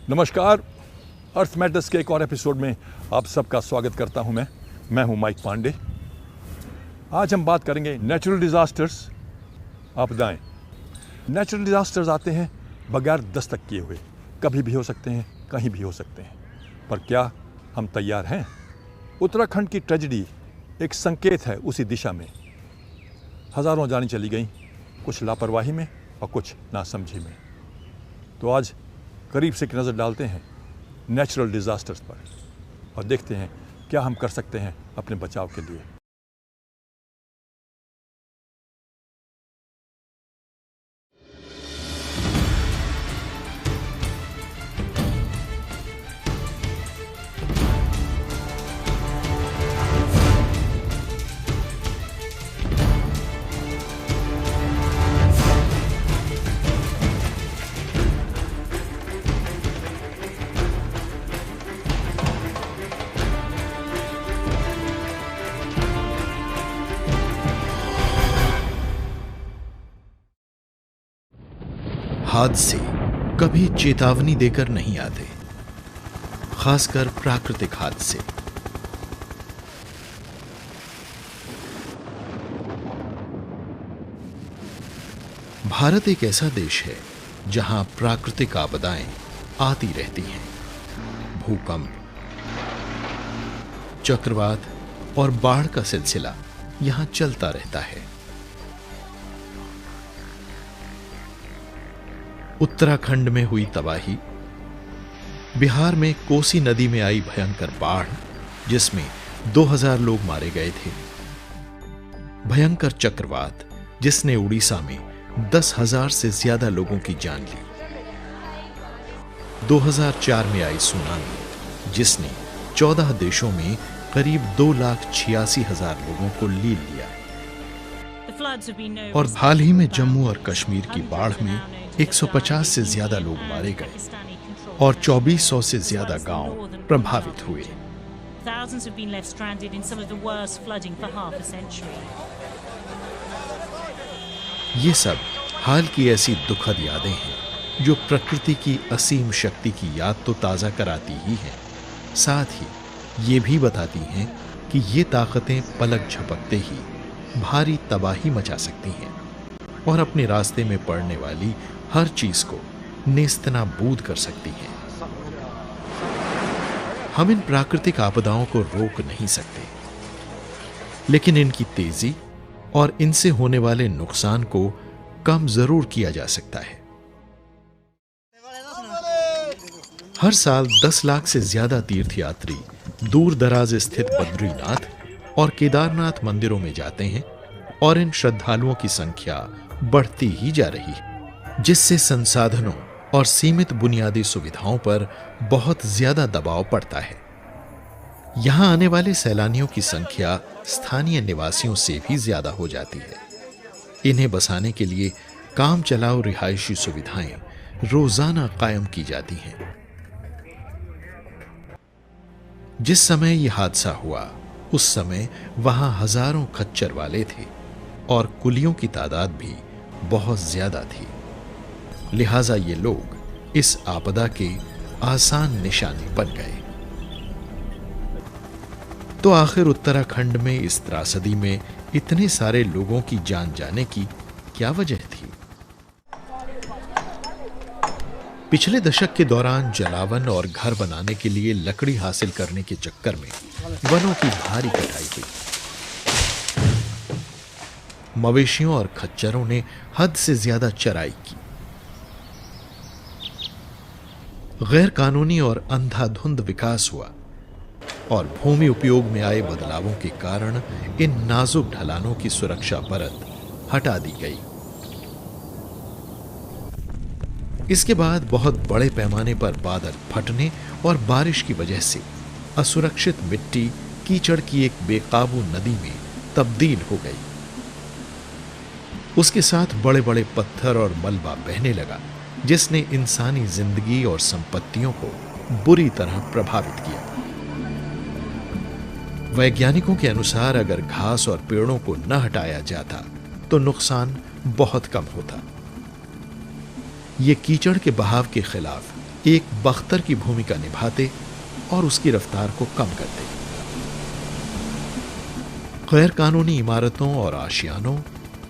नमस्कार, अर्थ मैटर्स के एक और एपिसोड में आप सबका स्वागत करता हूं मैं हूं माइक पांडे। आज हम बात करेंगे नेचुरल डिज़ास्टर्स, आपदाएं। नेचुरल डिज़ास्टर्स आते हैं बगैर दस्तक किए हुए, कभी भी हो सकते हैं, कहीं भी हो सकते हैं, पर क्या हम तैयार हैं? उत्तराखंड की ट्रेजेडी एक संकेत है उसी दिशा में। हज़ारों जानें चली गईं, कुछ लापरवाही में और कुछ नासमझी में। तो आज करीब से एक नज़र डालते हैं नेचुरल डिज़ास्टर्स पर और देखते हैं क्या हम कर सकते हैं अपने बचाव के लिए। हादसे कभी चेतावनी देकर नहीं आते, खासकर प्राकृतिक हादसे। भारत एक ऐसा देश है जहां प्राकृतिक आपदाएं आती रहती हैं। भूकंप, चक्रवात और बाढ़ का सिलसिला यहां चलता रहता है। उत्तराखंड में हुई तबाही, बिहार में कोसी नदी में आई भयंकर बाढ़ जिसमें 2000 लोग मारे गए थे, भयंकर चक्रवात जिसने उड़ीसा में 10,000 से ज्यादा लोगों की जान ली, 2004 में आई सुनामी जिसने 14 देशों में करीब 2,86,000 लोगों को लील लिया, और हाल ही में जम्मू और कश्मीर की बाढ़ में 150 से ज्यादा लोग मारे गए और 2400 से ज्यादा गांव प्रभावित हुए। ये सब हाल की ऐसी दुखद यादें हैं जो प्रकृति की असीम शक्ति की याद तो ताजा कराती ही हैं, साथ ही ये भी बताती हैं कि ये ताकतें पलक झपकते ही भारी तबाही मचा सकती हैं और अपने रास्ते में पड़ने वाली हर चीज को नेस्तनाबूद कर सकती हैं। हम इन प्राकृतिक आपदाओं को रोक नहीं सकते, लेकिन इनकी तेजी और इनसे होने वाले नुकसान को कम जरूर किया जा सकता है। हर साल 10 लाख से ज्यादा तीर्थयात्री दूर दराज स्थित बद्रीनाथ और केदारनाथ मंदिरों में जाते हैं और इन श्रद्धालुओं की संख्या बढ़ती ही जा रही है, जिससे संसाधनों और सीमित बुनियादी सुविधाओं पर बहुत ज्यादा दबाव पड़ता है। यहां आने वाले सैलानियों की संख्या स्थानीय निवासियों से भी ज्यादा हो जाती है। इन्हें बसाने के लिए काम चलाऊ रिहायशी सुविधाएं रोजाना कायम की जाती हैं। जिस समय यह हादसा हुआ उस समय वहां हजारों खच्चर वाले थे और कुलियों की तादाद भी बहुत ज्यादा थी, लिहाजा ये लोग इस आपदा के आसान निशाने बन गए। तो आखिर उत्तराखंड में इस त्रासदी में इतने सारे लोगों की जान जाने की क्या वजह थी? पिछले दशक के दौरान जलावन और घर बनाने के लिए लकड़ी हासिल करने के चक्कर में वनों की भारी कटाई हुई। मवेशियों और खच्चरों ने हद से ज्यादा चराई की। गैर कानूनी और अंधाधुंध विकास हुआ और भूमि उपयोग में आए बदलावों के कारण इन नाजुक ढलानों की सुरक्षा परत हटा दी गई। इसके बाद बहुत बड़े पैमाने पर बादल फटने और बारिश की वजह से असुरक्षित मिट्टी कीचड़ की एक बेकाबू नदी में तब्दील हो गई। उसके साथ बड़े बड़े पत्थर और मलबा बहने लगा, जिसने इंसानी जिंदगी और संपत्तियों को बुरी तरह प्रभावित किया। वैज्ञानिकों के अनुसार अगर घास और पेड़ों को न हटाया जाता तो नुकसान बहुत कम होता। ये कीचड़ के बहाव के खिलाफ एक बख्तर की भूमिका निभाते और उसकी रफ्तार को कम करते। गैर कानूनी इमारतों और आशियानों,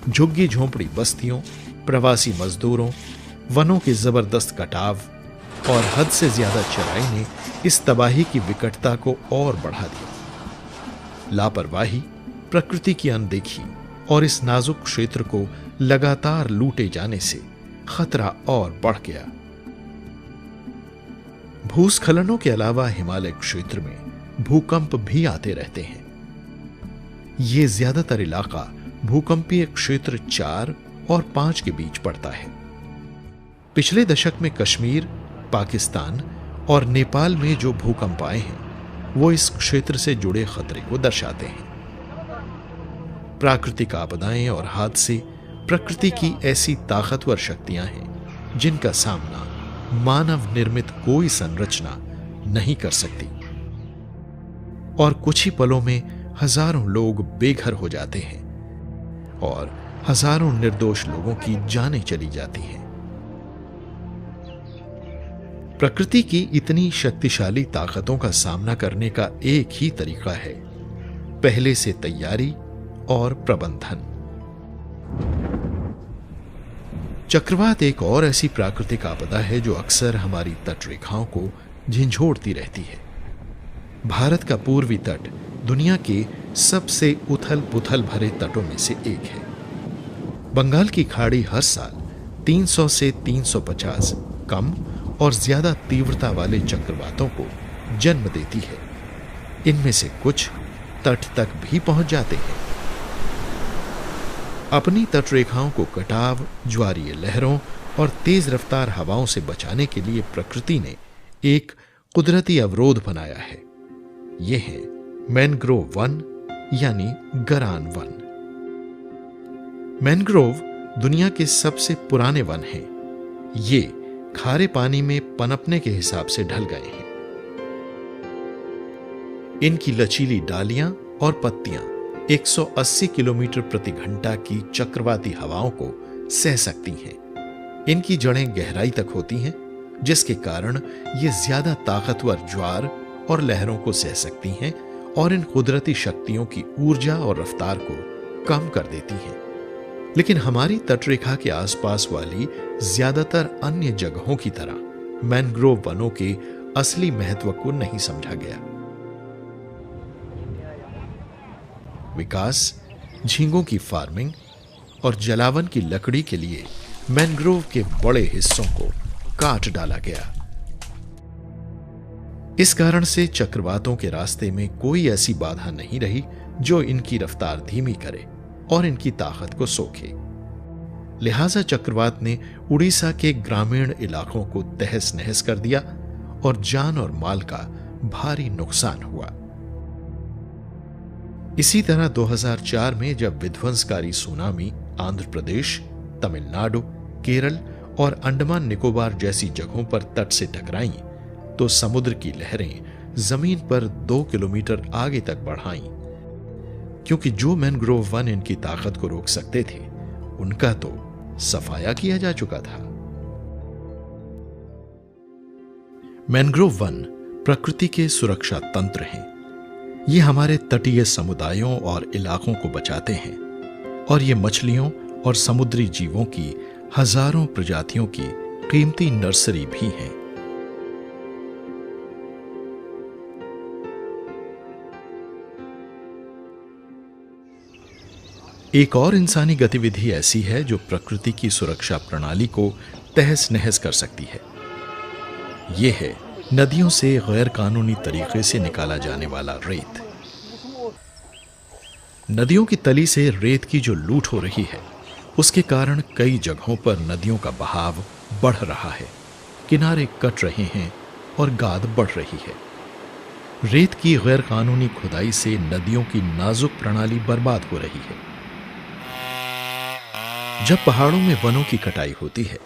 झुग्गी झोंपड़ी बस्तियों, प्रवासी मजदूरों, वनों के जबरदस्त कटाव और हद से ज्यादा चराई ने इस तबाही की विकटता को और बढ़ा दिया। लापरवाही, प्रकृति की अनदेखी और इस नाजुक क्षेत्र को लगातार लूटे जाने से खतरा और बढ़ गया। भूस्खलनों के अलावा हिमालय क्षेत्र में भूकंप भी आते रहते हैं। ये ज्यादातर इलाका भूकंपीय क्षेत्र 4 और 5 के बीच पड़ता है। पिछले दशक में कश्मीर, पाकिस्तान और नेपाल में जो भूकंप आए हैं वो इस क्षेत्र से जुड़े खतरे को दर्शाते हैं। प्राकृतिक आपदाएं और हादसे प्रकृति की ऐसी ताकतवर शक्तियां हैं जिनका सामना मानव निर्मित कोई संरचना नहीं कर सकती, और कुछ ही पलों में हजारों लोग बेघर हो जाते हैं और हजारों निर्दोष लोगों की जानें चली जाती हैं। प्रकृति की इतनी शक्तिशाली ताकतों का सामना करने का एक ही तरीका है, पहले से तैयारी और प्रबंधन। चक्रवात एक और ऐसी प्राकृतिक आपदा है जो अक्सर हमारी तटरेखाओं को झंझोड़ती रहती है। भारत का पूर्वी तट दुनिया के सबसे उथल पुथल भरे तटों में से एक है। बंगाल की खाड़ी हर साल 300 से 350 कम और ज्यादा तीव्रता वाले चक्रवातों को जन्म देती है। इनमें से कुछ तट तक भी पहुंच जाते हैं। अपनी तटरेखाओं को कटाव, ज्वारीय लहरों और तेज रफ्तार हवाओं से बचाने के लिए प्रकृति ने एक कुदरती अवरोध बनाया है। यह है मैनग्रोव वन यानी गरान वन। मैनग्रोव दुनिया के सबसे पुराने वन हैं। ये खारे पानी में पनपने के हिसाब से ढल गए हैं। इनकी लचीली डालियां और पत्तियां 180 किलोमीटर प्रति घंटा की चक्रवाती हवाओं को सह सकती हैं। इनकी जड़ें गहराई तक होती हैं, जिसके कारण ये ज्यादा ताकतवर ज्वार और लहरों को सह सकती हैं और इन कुदरती शक्तियों की ऊर्जा और रफ्तार को कम कर देती हैं। लेकिन हमारी तटरेखा के आसपास वाली ज्यादातर अन्य जगहों की तरह मैनग्रोव वनों के असली महत्व को नहीं समझा गया। विकास, झींगों की फार्मिंग और जलावन की लकड़ी के लिए मैनग्रोव के बड़े हिस्सों को काट डाला गया। इस कारण से चक्रवातों के रास्ते में कोई ऐसी बाधा नहीं रही जो इनकी रफ्तार धीमी करे और इनकी ताकत को सोखे। लिहाजा चक्रवात ने उड़ीसा के ग्रामीण इलाकों को तहस नहस कर दिया और जान और माल का भारी नुकसान हुआ। इसी तरह 2004 में जब विध्वंसकारी सुनामी आंध्र प्रदेश, तमिलनाडु, केरल और अंडमान निकोबार जैसी जगहों पर तट से टकराईं, तो समुद्र की लहरें जमीन पर 2 किलोमीटर आगे तक बढ़ आईं, क्योंकि जो मैनग्रोव वन इनकी ताकत को रोक सकते थे, उनका तो सफाया किया जा चुका था। मैनग्रोव वन प्रकृति के सुरक्षा तंत्र हैं। ये हमारे तटीय समुदायों और इलाकों को बचाते हैं और ये मछलियों और समुद्री जीवों की हजारों प्रजातियों की कीमती नर्सरी भी हैं। एक और इंसानी गतिविधि ऐसी है जो प्रकृति की सुरक्षा प्रणाली को तहस नहस कर सकती है। यह है नदियों से गैर कानूनी तरीके से निकाला जाने वाला रेत। नदियों की तली से रेत की जो लूट हो रही है, उसके कारण कई जगहों पर नदियों का बहाव बढ़ रहा है, किनारे कट रहे हैं और गाद बढ़ रही है। रेत की गैर कानूनी खुदाई से नदियों की नाजुक प्रणाली बर्बाद हो रही है। जब पहाड़ों में वनों की कटाई होती है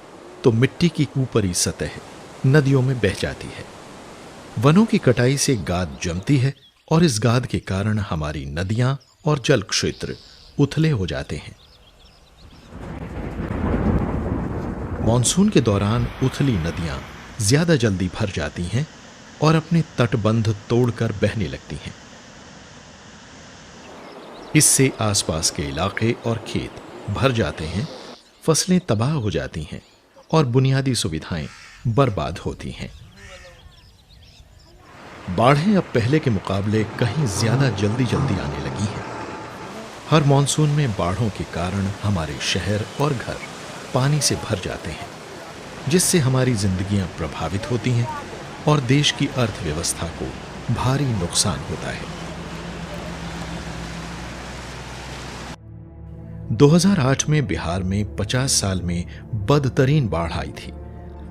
तो मिट्टी की ऊपरी सतह नदियों में बह जाती है। वनों की कटाई से गाद जमती है और इस गाद के कारण हमारी नदियां और जल क्षेत्र उथले हो जाते हैं। मॉनसून के दौरान उथली नदियां ज्यादा जल्दी भर जाती हैं और अपने तटबंध तोड़कर बहने लगती हैं। इससे आसपास के इलाके और खेत भर जाते हैं, फसलें तबाह हो जाती हैं और बुनियादी सुविधाएं बर्बाद होती हैं। बाढ़ें अब पहले के मुकाबले कहीं ज्यादा जल्दी जल्दी आने लगी हैं। हर मॉनसून में बाढ़ों के कारण हमारे शहर और घर पानी से भर जाते हैं, जिससे हमारी जिंदगियां प्रभावित होती हैं और देश की अर्थव्यवस्था को भारी नुकसान होता है। 2008 में बिहार में 50 साल में बदतरीन बाढ़ आई थी,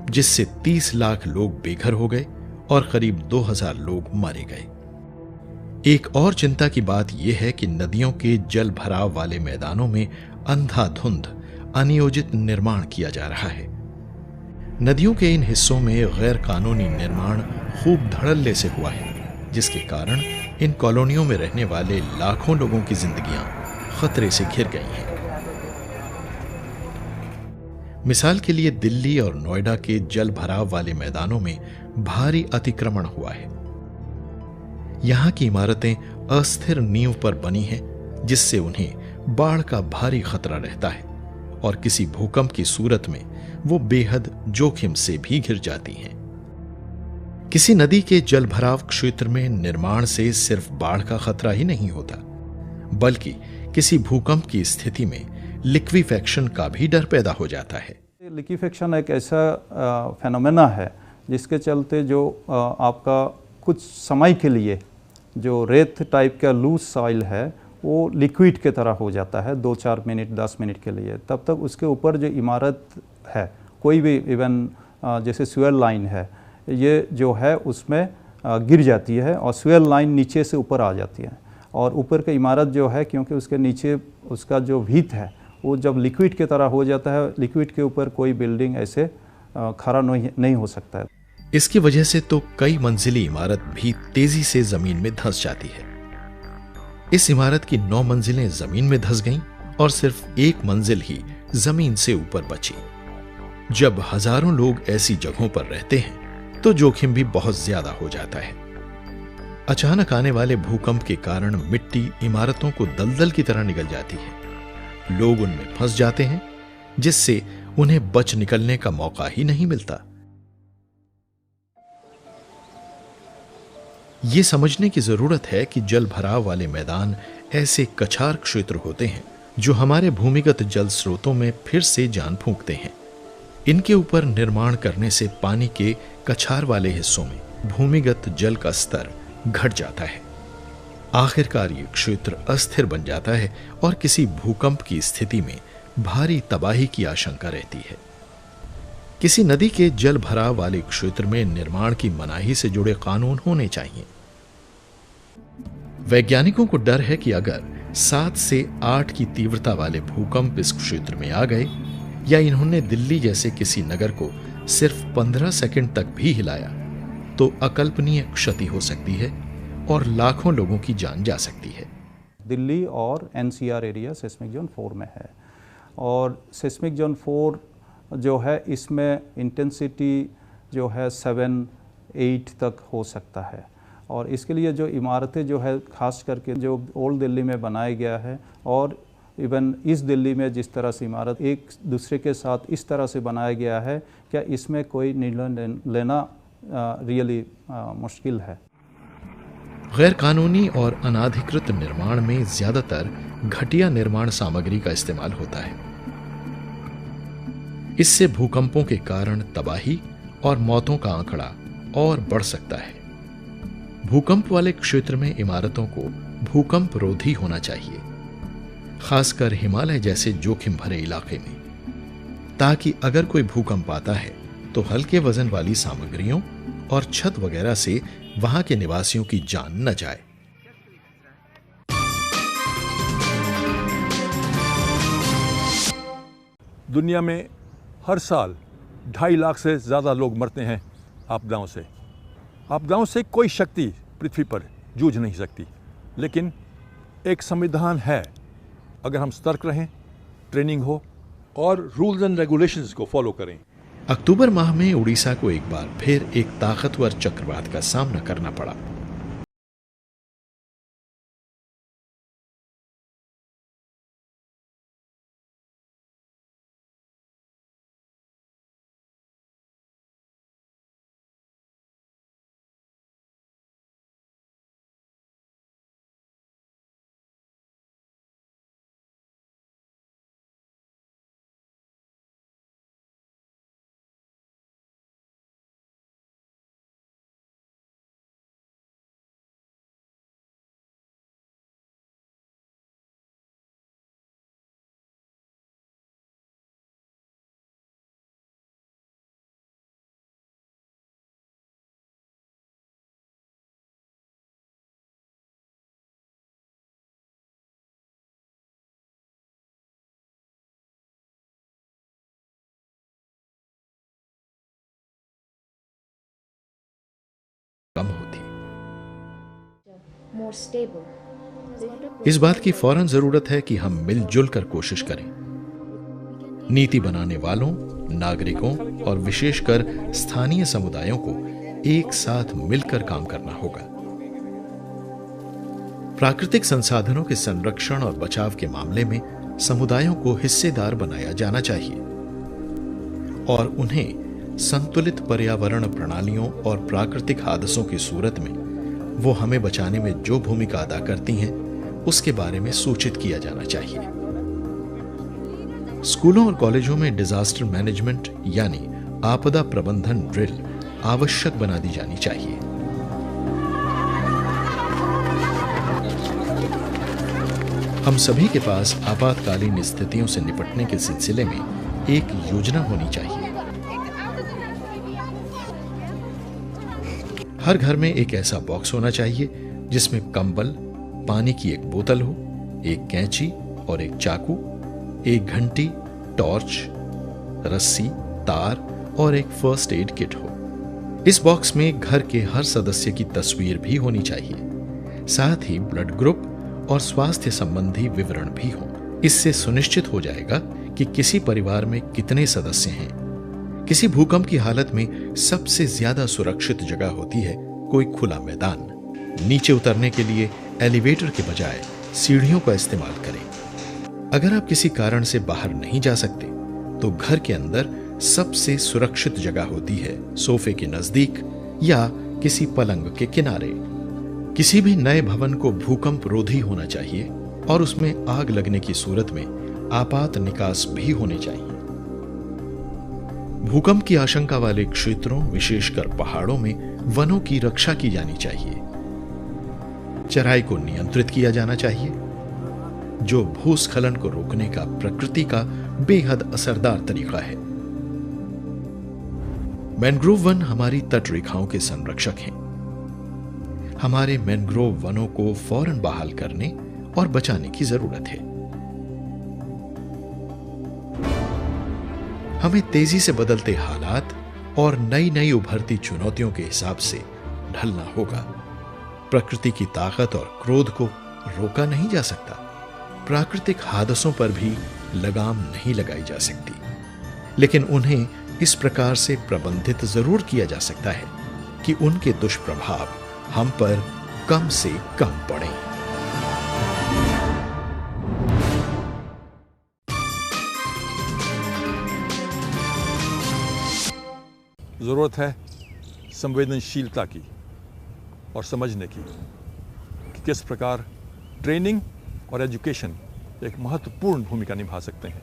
जिससे 30 लाख लोग बेघर हो गए और करीब 2000 लोग मारे गए। एक और चिंता की बात यह है कि नदियों के जल भराव वाले मैदानों में अंधाधुंध अनियोजित निर्माण किया जा रहा है। नदियों के इन हिस्सों में गैर कानूनी निर्माण खूब धड़ल्ले से हुआ है, जिसके कारण इन कॉलोनियों में रहने वाले लाखों लोगों की जिंदगियां खतरे से घिर गई हैं। मिसाल के लिए दिल्ली और नोएडा के जल भराव वाले मैदानों में भारी अतिक्रमण हुआ है। यहां की इमारतें अस्थिर नींव पर बनी हैं, जिससे उन्हें बाढ़ का भारी खतरा रहता है और किसी भूकंप की सूरत में वो बेहद जोखिम से भी घिर जाती हैं। किसी नदी के जल भराव क्षेत्र में निर्माण से सिर्फ बाढ़ का खतरा ही नहीं होता, बल्कि किसी भूकंप की स्थिति में लिक्विफेक्शन का भी डर पैदा हो जाता है। लिक्विफेक्शन एक ऐसा फेनोमेना है जिसके चलते जो आपका कुछ समय के लिए जो रेत टाइप का लूज सॉइल है वो लिक्विड के तरह हो जाता है 2-4 मिनट 10 मिनट के लिए। तब तक उसके ऊपर जो इमारत है, कोई भी इवन जैसे स्वेयर लाइन है, ये जो है उसमें गिर जाती है और स्वेयर लाइन नीचे से ऊपर आ जाती है। और ऊपर की इमारत जो है, क्योंकि उसके नीचे उसका जो भीत है वो जब लिक्विड के तरह हो जाता है, लिक्विड के ऊपर कोई बिल्डिंग ऐसे खड़ा नहीं हो सकता है। इसकी वजह से तो कई मंजिली इमारत भी तेजी से जमीन में धंस जाती है। इस इमारत की 9 मंजिलें जमीन में धंस गईं और सिर्फ 1 मंजिल ही जमीन से ऊपर बची। जब हजारों लोग ऐसी जगहों पर रहते हैं तो जोखिम भी बहुत ज्यादा हो जाता है। अचानक आने वाले भूकंप के कारण मिट्टी इमारतों को दलदल की तरह निगल जाती है। लोग उनमें फंस जाते हैं, जिससे उन्हें बच निकलने का मौका ही नहीं मिलता। ये समझने की जरूरत है कि जल भराव वाले मैदान ऐसे कछार क्षेत्र होते हैं जो हमारे भूमिगत जल स्रोतों में फिर से जान फूंकते हैं। इनके ऊपर निर्माण करने से पानी के कछार वाले हिस्सों में भूमिगत जल का स्तर घट जाता है। आखिरकार ये क्षेत्र अस्थिर बन जाता है और किसी भूकंप की स्थिति में भारी तबाही की आशंका रहती है। किसी नदी के जल भराव वाले क्षेत्र में निर्माण की मनाही से जुड़े कानून होने चाहिए। वैज्ञानिकों को डर है कि अगर 7 से 8 की तीव्रता वाले भूकंप इस क्षेत्र में आ गए या इन्होंने दिल्ली जैसे किसी नगर को सिर्फ 15 सेकंड तक भी हिलाया तो अकल्पनीय क्षति हो सकती है और लाखों लोगों की जान जा सकती है। दिल्ली और NCR एरिया सेस्मिक जोन 4 में है और सेस्मिक जोन 4 जो है इसमें इंटेंसिटी जो है 7-8 तक हो सकता है। और इसके लिए जो इमारतें जो है खास करके जो ओल्ड दिल्ली में बनाया गया है और इवन इस दिल्ली में जिस तरह से इमारत एक दूसरे के साथ इस तरह से बनाया गया है, क्या इसमें कोई निर्णय लेना रियली मुश्किल है। गैर कानूनी और अनाधिकृत निर्माण में ज्यादातर घटिया निर्माण सामग्री का इस्तेमाल होता है। इससे भूकंपों के कारण तबाही और मौतों का आंकड़ा और बढ़ सकता है। भूकंप वाले क्षेत्र में इमारतों को भूकंप रोधी होना चाहिए, खासकर हिमालय जैसे जोखिम भरे इलाके में, ताकि अगर कोई भूकंप आता है तो हल्के वजन वाली सामग्रियों और छत वगैरह से वहां के निवासियों की जान न जाए। दुनिया में हर साल 2.5 लाख से ज़्यादा लोग मरते हैं आपदाओं से। आपदाओं से कोई शक्ति पृथ्वी पर जूझ नहीं सकती, लेकिन एक संविधान है। अगर हम सतर्क रहें, ट्रेनिंग हो और रूल्स एंड रेगुलेशंस को फॉलो करें अक्टूबर माह में उड़ीसा को एक बार फिर एक ताकतवर चक्रवात का सामना करना पड़ा। कम होती। more stable. इस बात की फौरन जरूरत है कि हम मिलजुल कर कोशिश करें। नीति बनाने वालों, नागरिकों और विशेषकर स्थानीय समुदायों को एक साथ मिलकर काम करना होगा। प्राकृतिक संसाधनों के संरक्षण और बचाव के मामले में समुदायों को हिस्सेदार बनाया जाना चाहिए और उन्हें संतुलित पर्यावरण प्रणालियों और प्राकृतिक हादसों की सूरत में वो हमें बचाने में जो भूमिका अदा करती हैं उसके बारे में सूचित किया जाना चाहिए। स्कूलों और कॉलेजों में डिजास्टर मैनेजमेंट यानी आपदा प्रबंधन ड्रिल आवश्यक बना दी जानी चाहिए। हम सभी के पास आपातकालीन स्थितियों से निपटने के सिलसिले में एक योजना होनी चाहिए। हर घर में एक ऐसा बॉक्स होना चाहिए जिसमें कंबल, पानी की एक बोतल हो, एक कैंची और एक चाकू, एक घंटी, टॉर्च, रस्सी, तार और एक फर्स्ट एड किट हो। इस बॉक्स में घर के हर सदस्य की तस्वीर भी होनी चाहिए, साथ ही ब्लड ग्रुप और स्वास्थ्य संबंधी विवरण भी हो। इससे सुनिश्चित हो जाएगा कि किसी परिवार में कितने सदस्य हैं। किसी भूकंप की हालत में सबसे ज्यादा सुरक्षित जगह होती है कोई खुला मैदान। नीचे उतरने के लिए एलिवेटर के बजाय सीढ़ियों का इस्तेमाल करें। अगर आप किसी कारण से बाहर नहीं जा सकते तो घर के अंदर सबसे सुरक्षित जगह होती है सोफे के नजदीक या किसी पलंग के किनारे। किसी भी नए भवन को भूकंप रोधी होना चाहिए और उसमें आग लगने की सूरत में आपात निकास भी होने चाहिए। भूकंप की आशंका वाले क्षेत्रों, विशेषकर पहाड़ों में वनों की रक्षा की जानी चाहिए। चराई को नियंत्रित किया जाना चाहिए, जो भूस्खलन को रोकने का प्रकृति का बेहद असरदार तरीका है। मैनग्रोव वन हमारी तट रेखाओं के संरक्षक हैं। हमारे मैनग्रोव वनों को फौरन बहाल करने और बचाने की जरूरत है। हमें तेजी से बदलते हालात और नई नई उभरती चुनौतियों के हिसाब से ढलना होगा। प्रकृति की ताकत और क्रोध को रोका नहीं जा सकता। प्राकृतिक हादसों पर भी लगाम नहीं लगाई जा सकती, लेकिन उन्हें इस प्रकार से प्रबंधित जरूर किया जा सकता है कि उनके दुष्प्रभाव हम पर कम से कम पड़े। ज़रूरत है संवेदनशीलता की और समझने की कि किस प्रकार ट्रेनिंग और एजुकेशन एक महत्वपूर्ण भूमिका निभा सकते हैं।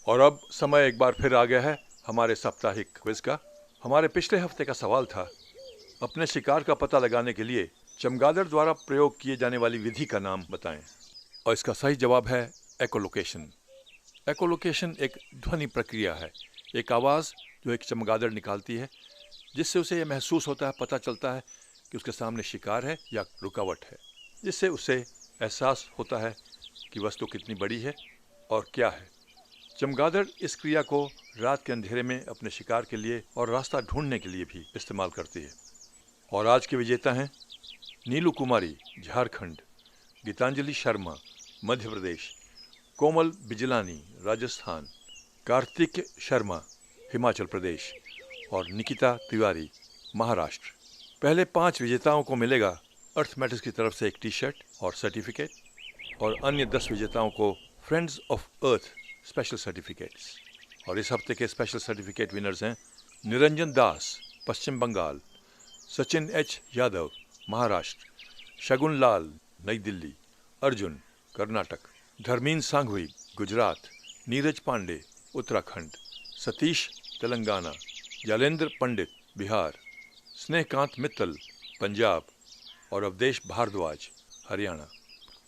और अब समय एक बार फिर आ गया है हमारे साप्ताहिक क्विज का। हमारे पिछले हफ्ते का सवाल था, अपने शिकार का पता लगाने के लिए चमगादड़ द्वारा प्रयोग किए जाने वाली विधि का नाम बताएं। और इसका सही जवाब है एकोलोकेशन। एकोलोकेशन एक ध्वनि प्रक्रिया है, एक आवाज़ जो एक चमगादड़ निकालती है, जिससे उसे यह महसूस होता है, पता चलता है कि उसके सामने शिकार है या रुकावट है, जिससे उसे एहसास होता है कि वस्तु कितनी बड़ी है और क्या है। चमगादड़ इस क्रिया को रात के अंधेरे में अपने शिकार के लिए और रास्ता ढूंढने के लिए भी इस्तेमाल करती है। और आज के विजेता हैं नीलू कुमारी झारखंड, गीतांजलि शर्मा मध्य प्रदेश कोमल बिजलानी राजस्थान, कार्तिक शर्मा हिमाचल प्रदेश और निकिता तिवारी महाराष्ट्र। पहले 5 विजेताओं को मिलेगा अर्थ मैटर्स की तरफ से एक टी शर्ट और सर्टिफिकेट और अन्य 10 विजेताओं को friends of earth special certificates. और इस हफ्ते के स्पेशल सर्टिफिकेट विनर्स हैं निरंजन दास पश्चिम बंगाल, सचिन एच यादव महाराष्ट्र, शगुन लाल नई दिल्ली, अर्जुन कर्नाटक, धर्मीन सांघवी गुजरात, नीरज पांडे उत्तराखंड, सतीश तेलंगाना, जालेंद्र पंडित बिहार, स्नेहकांत मित्तल पंजाब और अवधेश भारद्वाज हरियाणा।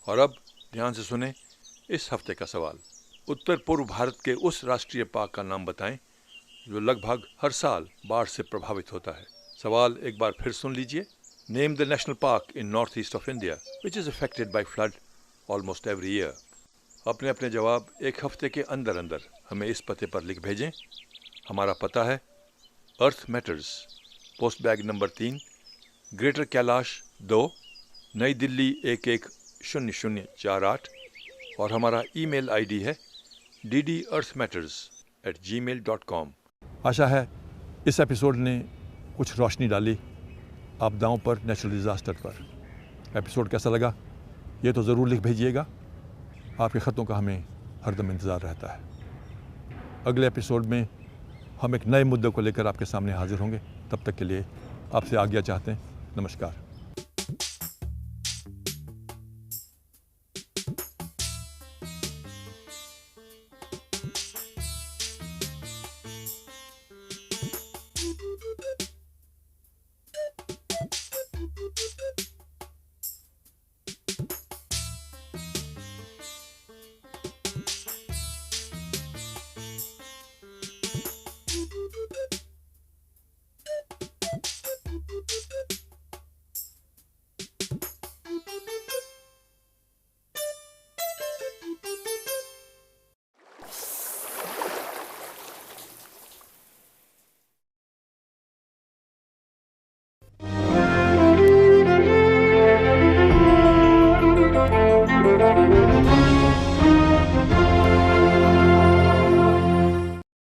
और अब ध्यान से सुने इस हफ्ते का सवाल। उत्तर पूर्व भारत के उस राष्ट्रीय पार्क का नाम बताएं जो लगभग हर साल बाढ़ से प्रभावित होता है। सवाल एक बार फिर सुन लीजिए। Name the national park in north east of India which is affected by flood almost every year. अपने अपने जवाब एक हफ्ते के अंदर अंदर हमें इस पते पर लिख भेजें। हमारा पता है earth matters, post bag number 3, greater Kailash 2, New Delhi 110048 और हमारा ईमेल आईडी है dd.earthmatters@gmail.com। आशा है इस एपिसोड ने कुछ रोशनी डाली आपदाओं पर, नेचुरल डिज़ास्टर पर। एपिसोड कैसा लगा ये तो ज़रूर लिख भेजिएगा। आपके ख़तों का हमें हरदम इंतज़ार रहता है। अगले एपिसोड में हम एक नए मुद्दे को लेकर आपके सामने हाजिर होंगे। तब तक के लिए आपसे आज्ञा चाहते हैं। नमस्कार।